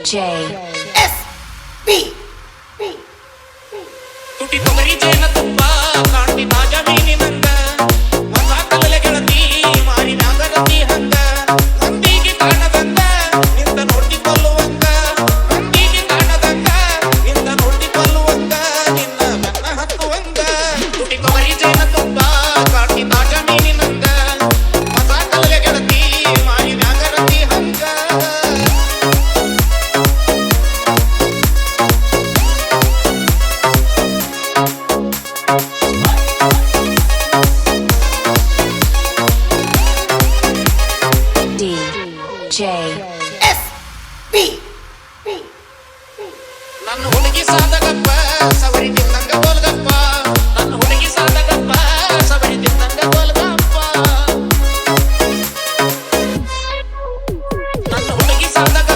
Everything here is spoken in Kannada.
J S B ತುಟಿ ತೊಗರಿ ಜೇನ ತುಪ್ಪ ಕಾಣ್ತಿ ತಾಜಾ ಮೀನಿನಂಗ ಒಂದ ಕಲ್ಲಲೆ ಗೆಳತಿ ಮಾರಿ ನಾಗರತಿ ಹಂಗ ಮಂದಿಗೆ ಕಾಣದಂಗ ನಿಂತ ನೋಡ್ತಿ ಕೊಲ್ಲುವಂಗ ಮಂದಿಗೆ ಕಾಣದಂಗ ನಿಂತ ನೋಡ್ತಿ ಕೊಲ್ಲುವಂಗ ನಿನ್ನ ಬೆನ್ನ ಹತ್ತುವಂಗ ತುಟಿ ತೊಗರಿ ಜೇನ ತುಪ್ಪ ಕಾಣ್ತಿ ತಾಜಾ ಮೀನಿನಂಗ ಒಂದ ಕಲ್ಲಲೆ ಗೆಳತಿ ಮಾರಿ ನಾಗರತಿ ಹಂಗ D J S B ನನ್ನ ಹುಡುಗಿ ಸಾದಗಪ್ಪ ಸವರಿ ತಿನ್ನಂಗ ಗೋಲ್ಗಪ್ಪ ನನ್ನ ಹುಡುಗಿ ಸಾದಗಪ್ಪ ಸವರಿ ತಿನ್ನಂಗ ಗೋಲ್ಗಪ್ಪ ನನ್ನ ಹುಡುಗಿ ಸಾದಗಪ್ಪ